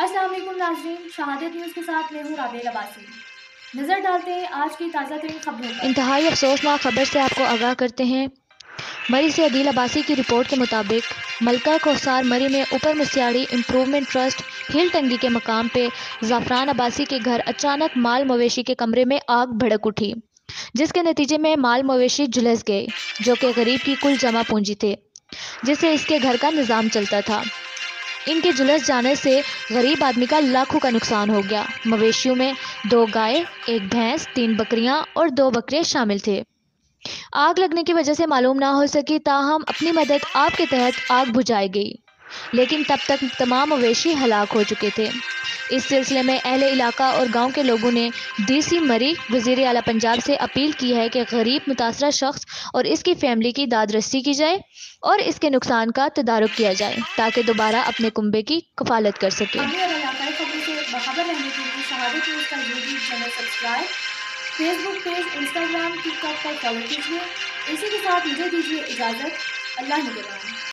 अस्सलाम वालेकुम नाज़रीन, शहादत न्यूज़ के साथ मैं हूँ राबिया लबासी। नजर डालते हैं आज की ताज़ा तरीन खबरों पर। इंतहाई अफसोसनाक खबर से आपको आगाह करते हैं। मरी से अदील अब्बासी की रिपोर्ट के मुताबिक मलका कोसार मरी में ऊपर मुस्याड़ी इम्प्रूवमेंट ट्रस्ट हिल टंगी के मकाम पे ज़ाफ़रान अब्बासी के घर अचानक माल मवेशी के कमरे में आग भड़क उठी, जिसके नतीजे में माल मवेशी झुलस गए, जो कि गरीब की कुल जमा पूंजी थे, जिससे इसके घर का निज़ाम चलता था। इनके झुलस जाने से गरीब आदमी का लाखों का नुकसान हो गया। मवेशियों में 2 गाय, 1 भैंस, 3 बकरियां और 2 बकरे शामिल थे। आग लगने की वजह से मालूम ना हो सकी, ताहम अपनी मदद आपके तहत आग बुझाई गई, लेकिन तब तक तमाम मवेशी हलाक हो चुके थे। इस सिलसिले में अहले इलाका और गांव के लोगों ने डीसी मरी वज़ीर आला पंजाब से अपील की है कि गरीब मुतासरा शख्स और इसकी फैमिली की दाद रसी की जाए और इसके नुकसान का तदारुक किया जाए ताकि दोबारा अपने कुंबे की कफालत कर सके। अगली और इलाकाई खबरों से बाखबर रहने के लिए शहादत न्यूज़ का YouTube channel subscribe, Facebook page, Instagram, TikTok पर फॉलो कीजिए। इसी के साथ मुझे दीजिए इजाज़त। अल्लाह निगहबान।